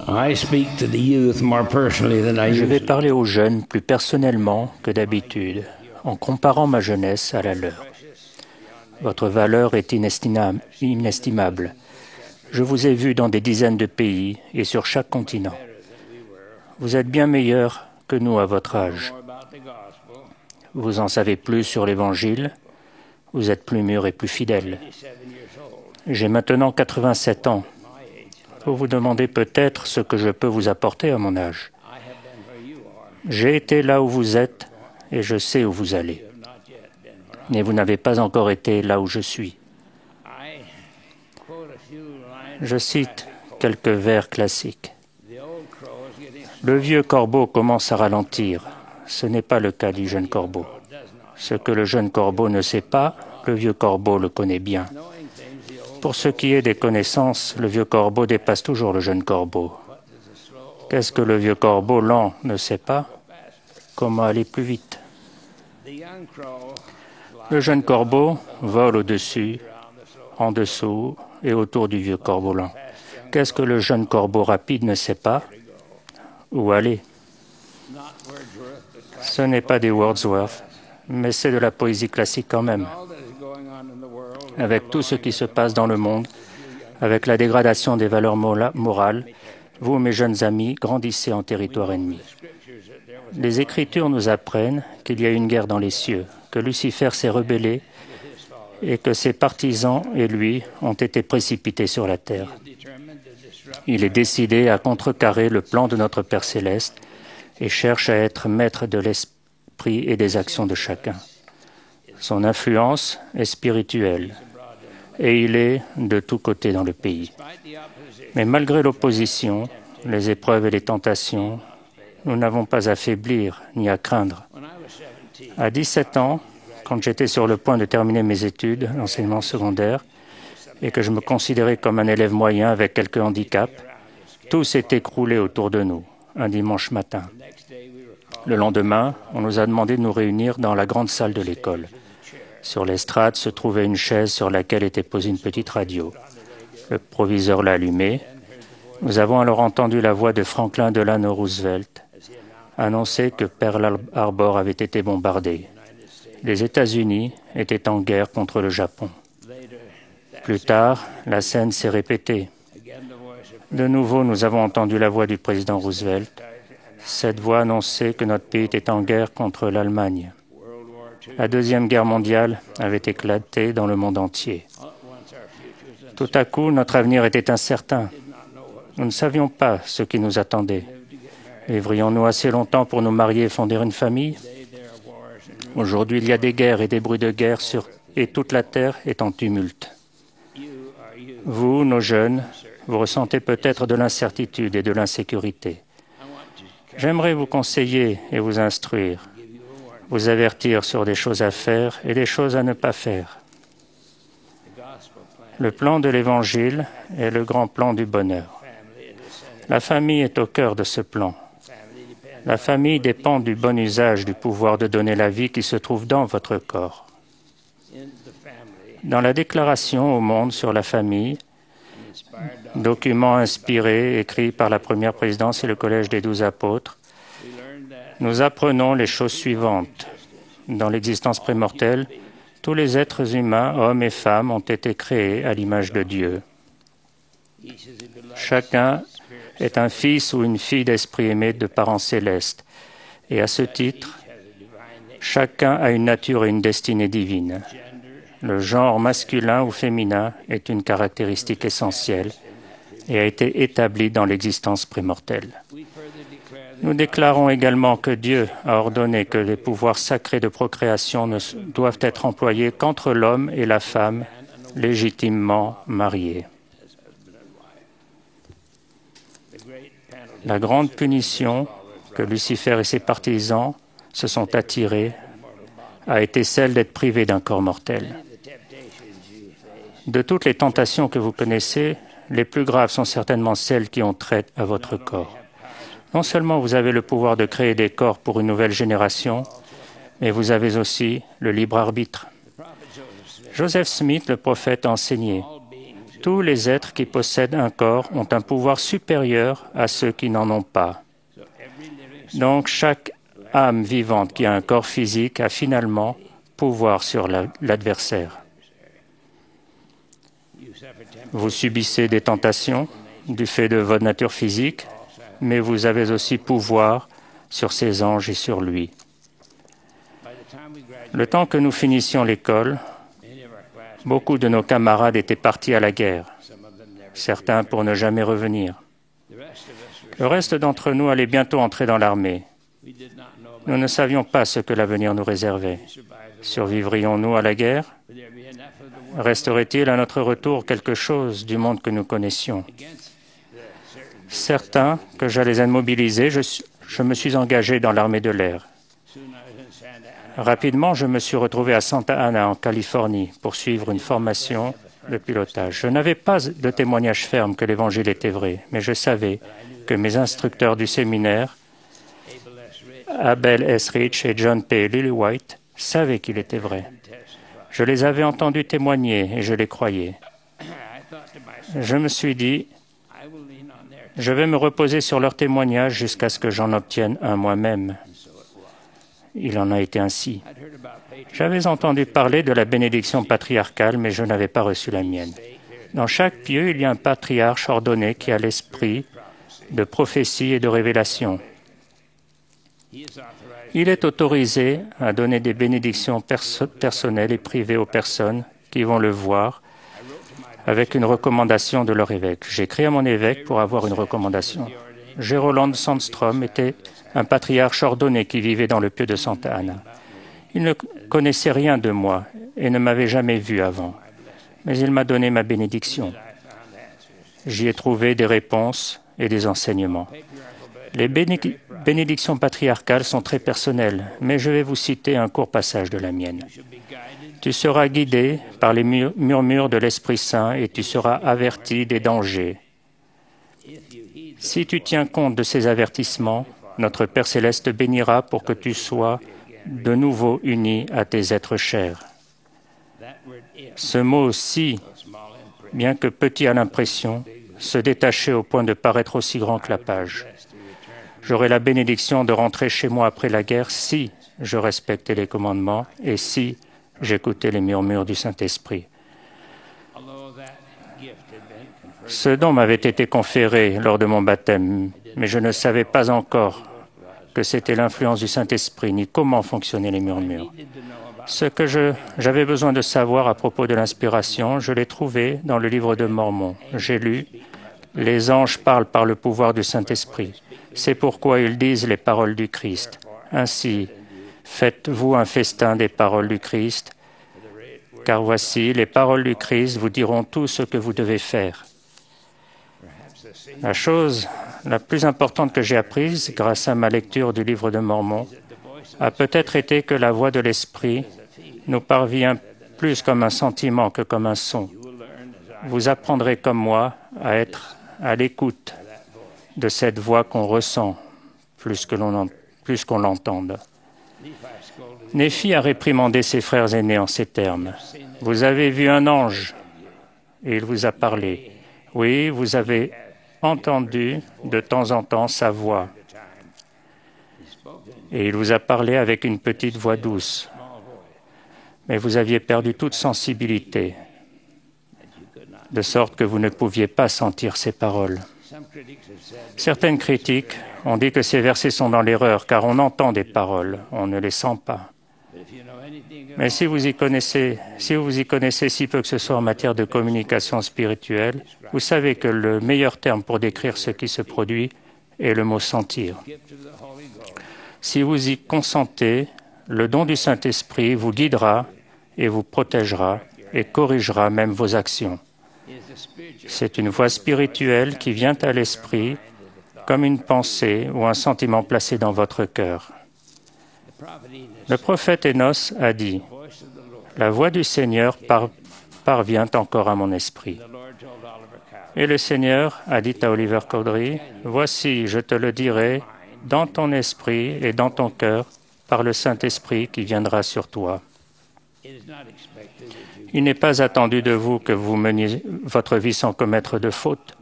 I speak to the youth more personally than I Je vais usually. parler aux jeunes plus personnellement que d'habitude, en comparant ma jeunesse à la leur. Votre valeur est inestimable. Je vous ai vu dans des dizaines de pays et sur chaque continent. Vous êtes bien meilleurs que nous à votre âge. Vous en savez plus sur l'Évangile. Vous êtes plus mûrs et plus fidèles. J'ai maintenant 87 ans. Vous vous demandez peut-être ce que je peux vous apporter à mon âge. J'ai été là où vous êtes et je sais où vous allez. Mais vous n'avez pas encore été là où je suis. Je cite quelques vers classiques. Le vieux corbeau commence à ralentir. Ce n'est pas le cas du jeune corbeau. Ce que le jeune corbeau ne sait pas, le vieux corbeau le connaît bien. Pour ce qui est des connaissances, le vieux corbeau dépasse toujours le jeune corbeau. Qu'est-ce que le vieux corbeau lent ne sait pas? Comment aller plus vite? Le jeune corbeau vole au-dessus, en dessous et autour du vieux corbeau lent. Qu'est-ce que le jeune corbeau rapide ne sait pas? Où aller? Ce n'est pas des Wordsworth, mais c'est de la poésie classique quand même. Avec tout ce qui se passe dans le monde, avec la dégradation des valeurs morales, vous, mes jeunes amis, grandissez en territoire ennemi. Les Écritures nous apprennent qu'il y a une guerre dans les cieux, que Lucifer s'est rebellé et que ses partisans et lui ont été précipités sur la terre. Il est décidé à contrecarrer le plan de notre Père céleste et cherche à être maître de l'esprit et des actions de chacun. Son influence est spirituelle et il est de tous côtés dans le pays. Mais malgré l'opposition, les épreuves et les tentations, nous n'avons pas à faiblir ni à craindre. À 17 ans, quand j'étais sur le point de terminer mes études, l'enseignement secondaire, et que je me considérais comme un élève moyen avec quelques handicaps, tout s'est écroulé autour de nous, un dimanche matin. Le lendemain, on nous a demandé de nous réunir dans la grande salle de l'école. Sur l'estrade se trouvait une chaise sur laquelle était posée une petite radio. Le proviseur l'a allumée. Nous avons alors entendu la voix de Franklin Delano Roosevelt annoncer que Pearl Harbor avait été bombardé. Les États-Unis étaient en guerre contre le Japon. Plus tard, la scène s'est répétée. De nouveau, nous avons entendu la voix du président Roosevelt. Cette voix annonçait que notre pays était en guerre contre l'Allemagne. La Deuxième Guerre mondiale avait éclaté dans le monde entier. Tout à coup, notre avenir était incertain. Nous ne savions pas ce qui nous attendait. Vivrions-nous assez longtemps pour nous marier et fonder une famille? Aujourd'hui, il y a des guerres et des bruits de guerre et toute la terre est en tumulte. Vous, nos jeunes, vous ressentez peut-être de l'incertitude et de l'insécurité. J'aimerais vous conseiller et vous instruire, vous avertir sur des choses à faire et des choses à ne pas faire. Le plan de l'Évangile est le grand plan du bonheur. La famille est au cœur de ce plan. La famille dépend du bon usage du pouvoir de donner la vie qui se trouve dans votre corps. Dans la déclaration au monde sur la famille, document inspiré, écrit par la première présidence et le Collège des 12 apôtres, nous apprenons les choses suivantes. Dans l'existence prémortelle, tous les êtres humains, hommes et femmes, ont été créés à l'image de Dieu. Chacun est un fils ou une fille d'esprit aimé de parents célestes. Et à ce titre, chacun a une nature et une destinée divine. Le genre masculin ou féminin est une caractéristique essentielle et a été établi dans l'existence prémortelle. Nous déclarons également que Dieu a ordonné que les pouvoirs sacrés de procréation ne doivent être employés qu'entre l'homme et la femme légitimement mariés. La grande punition que Lucifer et ses partisans se sont attirés a été celle d'être privés d'un corps mortel. De toutes les tentations que vous connaissez, les plus graves sont certainement celles qui ont trait à votre corps. Non seulement vous avez le pouvoir de créer des corps pour une nouvelle génération, mais vous avez aussi le libre arbitre. Joseph Smith, le prophète, a enseigné Tous les êtres qui possèdent un corps ont un pouvoir supérieur à ceux qui n'en ont pas. Donc chaque âme vivante qui a un corps physique a finalement pouvoir sur l'adversaire. Vous subissez des tentations du fait de votre nature physique, mais vous avez aussi pouvoir sur ces anges et sur lui. Le temps que nous finissions l'école, beaucoup de nos camarades étaient partis à la guerre, certains pour ne jamais revenir. Le reste d'entre nous allait bientôt entrer dans l'armée. Nous ne savions pas ce que l'avenir nous réservait. Survivrions-nous à la guerre? Resterait-il à notre retour quelque chose du monde que nous connaissions? Certain que j'allais être mobilisé, je me suis engagé dans l'armée de l'air. Rapidement, je me suis retrouvé à Santa Ana, en Californie, pour suivre une formation de pilotage. Je n'avais pas de témoignage ferme que l'Évangile était vrai, mais je savais que mes instructeurs du séminaire, Abel S. Rich et John P. Lillywhite, savaient qu'il était vrai. Je les avais entendus témoigner et je les croyais. Je me suis dit, je vais me reposer sur leurs témoignages jusqu'à ce que j'en obtienne un moi-même. Il en a été ainsi. J'avais entendu parler de la bénédiction patriarcale, mais je n'avais pas reçu la mienne. Dans chaque pieu, il y a un patriarche ordonné qui a l'esprit de prophétie et de révélation. Il est autorisé à donner des bénédictions personnelles et privées aux personnes qui vont le voir avec une recommandation de leur évêque. J'ai écrit à mon évêque pour avoir une recommandation. Gerolande Sandstrom était un patriarche ordonné qui vivait dans le pieu de Santa Ana. Il ne connaissait rien de moi et ne m'avait jamais vu avant, mais il m'a donné ma bénédiction. J'y ai trouvé des réponses et des enseignements. Les bénédictions patriarcales sont très personnelles, mais je vais vous citer un court passage de la mienne. Tu seras guidé par les murmures de l'Esprit Saint et tu seras averti des dangers. Si tu tiens compte de ces avertissements, notre Père Céleste te bénira pour que tu sois de nouveau uni à tes êtres chers. Ce mot « si », bien que petit à l'impression, se détachait au point de paraître aussi grand que la page. J'aurai la bénédiction de rentrer chez moi après la guerre si je respectais les commandements et si j'écoutais les murmures du Saint-Esprit. Ce don m'avait été conféré lors de mon baptême, mais je ne savais pas encore que c'était l'influence du Saint-Esprit ni comment fonctionnaient les murmures. Ce que j'avais besoin de savoir à propos de l'inspiration, je l'ai trouvé dans le livre de Mormon. J'ai lu « Les anges parlent par le pouvoir du Saint-Esprit. C'est pourquoi ils disent les paroles du Christ. Ainsi, faites-vous un festin des paroles du Christ, car voici, les paroles du Christ vous diront tout ce que vous devez faire. » La chose la plus importante que j'ai apprise grâce à ma lecture du livre de Mormon a peut-être été que la voix de l'Esprit nous parvient plus comme un sentiment que comme un son. Vous apprendrez comme moi à être à l'écoute de cette voix qu'on ressent plus qu'on l'entende. Néphi a réprimandé ses frères aînés en ces termes. « Vous avez vu un ange et il vous a parlé. Oui, vous avez entendu de temps en temps sa voix. Et il vous a parlé avec une petite voix douce. Mais vous aviez perdu toute sensibilité, de sorte que vous ne pouviez pas sentir ses paroles. » Certaines critiques ont dit que ces versets sont dans l'erreur, car on entend des paroles, on ne les sent pas. Mais si vous y connaissez si peu que ce soit en matière de communication spirituelle, vous savez que le meilleur terme pour décrire ce qui se produit est le mot « sentir ». Si vous y consentez, le don du Saint-Esprit vous guidera et vous protégera et corrigera même vos actions. C'est une voix spirituelle qui vient à l'esprit comme une pensée ou un sentiment placé dans votre cœur. Le prophète Énos a dit « La voix du Seigneur parvient encore à mon esprit. » Et le Seigneur a dit à Oliver Cowdery « Voici, je te le dirai dans ton esprit et dans ton cœur par le Saint-Esprit qui viendra sur toi. » Il n'est pas attendu de vous que vous meniez votre vie sans commettre de fautes.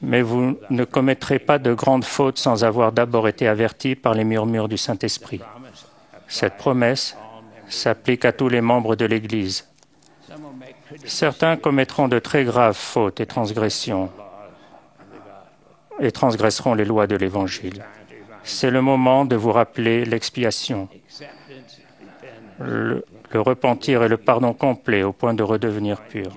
Mais vous ne commettrez pas de grandes fautes sans avoir d'abord été avertis par les murmures du Saint-Esprit. Cette promesse s'applique à tous les membres de l'Église. Certains commettront de très graves fautes et transgressions et transgresseront les lois de l'Évangile. C'est le moment de vous rappeler l'expiation, le repentir et le pardon complet au point de redevenir pur.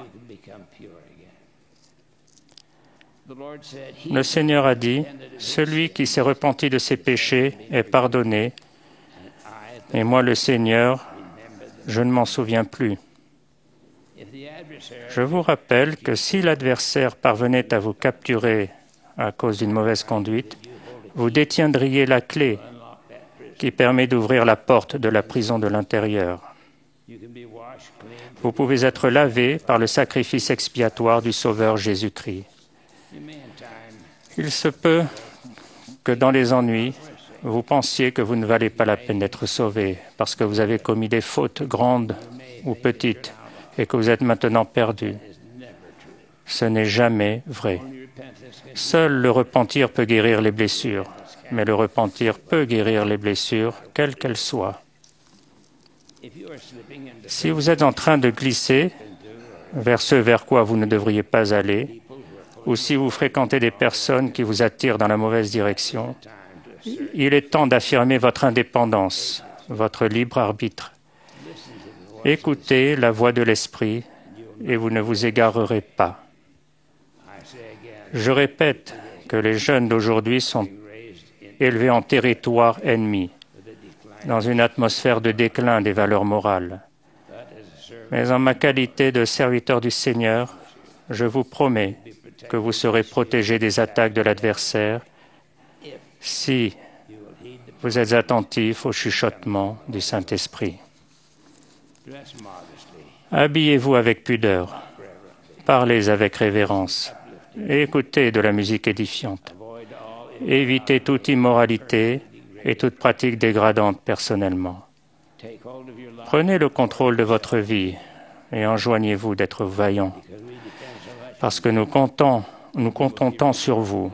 Le Seigneur a dit, « Celui qui s'est repenti de ses péchés est pardonné, et moi, le Seigneur, je ne m'en souviens plus. » Je vous rappelle que si l'adversaire parvenait à vous capturer à cause d'une mauvaise conduite, vous détiendriez la clé qui permet d'ouvrir la porte de la prison de l'intérieur. Vous pouvez être lavé par le sacrifice expiatoire du Sauveur Jésus-Christ. Il se peut que dans les ennuis, vous pensiez que vous ne valez pas la peine d'être sauvé parce que vous avez commis des fautes grandes ou petites et que vous êtes maintenant perdu. Ce n'est jamais vrai. Seul le repentir peut guérir les blessures, mais le repentir peut guérir les blessures, quelles qu'elles soient. Si vous êtes en train de glisser vers ce vers quoi vous ne devriez pas aller, ou si vous fréquentez des personnes qui vous attirent dans la mauvaise direction, il est temps d'affirmer votre indépendance, votre libre arbitre. Écoutez la voix de l'Esprit et vous ne vous égarerez pas. Je répète que les jeunes d'aujourd'hui sont élevés en territoire ennemi, dans une atmosphère de déclin des valeurs morales. Mais en ma qualité de serviteur du Seigneur, je vous promets que vous serez protégés des attaques de l'adversaire si vous êtes attentifs au chuchotement du Saint-Esprit. Habillez-vous avec pudeur, parlez avec révérence, et écoutez de la musique édifiante. Évitez toute immoralité et toute pratique dégradante personnellement. Prenez le contrôle de votre vie et enjoignez-vous d'être vaillant, parce que nous comptons tant sur vous.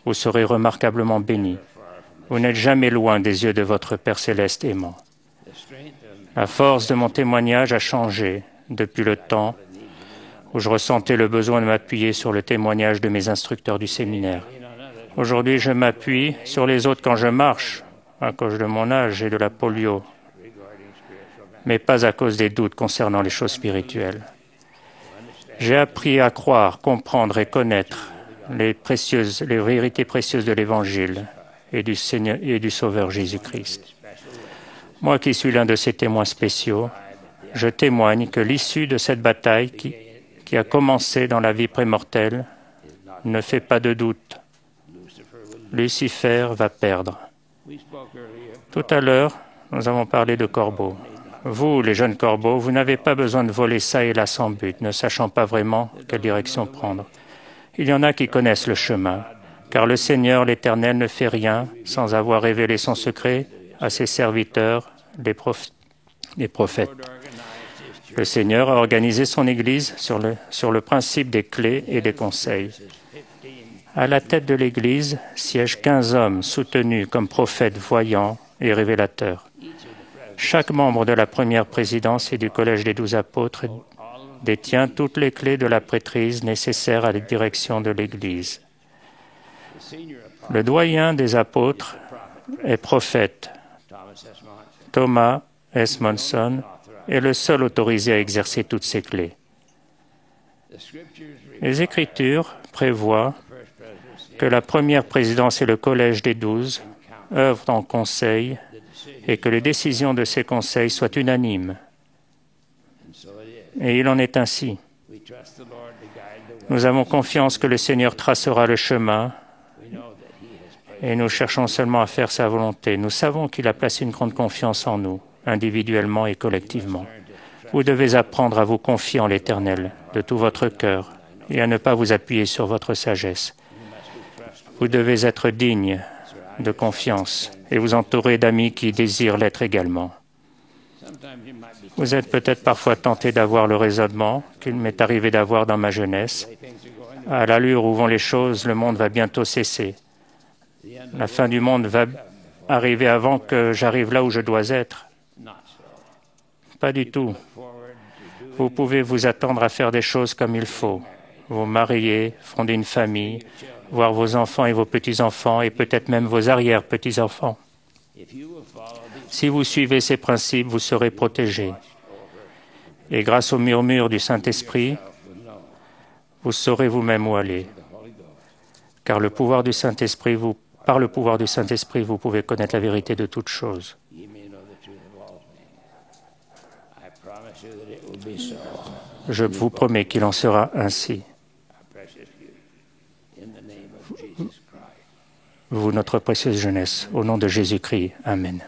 Vous serez remarquablement bénis. Vous n'êtes jamais loin des yeux de votre Père céleste aimant. La force de mon témoignage a changé depuis le temps où je ressentais le besoin de m'appuyer sur le témoignage de mes instructeurs du séminaire. Aujourd'hui, je m'appuie sur les autres quand je marche, à cause de mon âge et de la polio, mais pas à cause des doutes concernant les choses spirituelles. J'ai appris à croire, comprendre et connaître les vérités précieuses de l'Évangile et du Seigneur et du Sauveur Jésus-Christ. Moi qui suis l'un de ces témoins spéciaux, je témoigne que l'issue de cette bataille qui a commencé dans la vie prémortelle ne fait pas de doute. Lucifer va perdre. Tout à l'heure, nous avons parlé de corbeaux. Vous, les jeunes corbeaux, vous n'avez pas besoin de voler ça et là sans but, ne sachant pas vraiment quelle direction prendre. Il y en a qui connaissent le chemin, car le Seigneur, l'Éternel, ne fait rien sans avoir révélé son secret à ses serviteurs, les prophètes. Le Seigneur a organisé son Église sur le principe des clés et des conseils. À la tête de l'Église siègent 15 hommes soutenus comme prophètes voyants et révélateurs. Chaque membre de la première présidence et du collège des 12 apôtres détient toutes les clés de la prêtrise nécessaires à la direction de l'Église. Le doyen des apôtres est prophète. Thomas S. Monson est le seul autorisé à exercer toutes ces clés. Les Écritures prévoient que la première présidence et le collège des 12 œuvrent en conseil et que les décisions de ces conseils soient unanimes. Et il en est ainsi. Nous avons confiance que le Seigneur tracera le chemin et nous cherchons seulement à faire sa volonté. Nous savons qu'il a placé une grande confiance en nous, individuellement et collectivement. Vous devez apprendre à vous confier en l'Éternel de tout votre cœur et à ne pas vous appuyer sur votre sagesse. Vous devez être digne de confiance et vous entourer d'amis qui désirent l'être également. Vous êtes peut-être parfois tenté d'avoir le raisonnement qu'il m'est arrivé d'avoir dans ma jeunesse. À l'allure où vont les choses, le monde va bientôt cesser. La fin du monde va arriver avant que j'arrive là où je dois être. Pas du tout. Vous pouvez vous attendre à faire des choses comme il faut. Vous marier, fonder une famille, voir vos enfants et vos petits-enfants et peut-être même vos arrière-petits-enfants. Si vous suivez ces principes, vous serez protégés. Et grâce au murmure du Saint-Esprit, vous saurez vous-même où aller. Car par le pouvoir du Saint-Esprit, vous pouvez connaître la vérité de toutes choses. Je vous promets qu'il en sera ainsi. Vous, notre précieuse jeunesse, au nom de Jésus-Christ. Amen.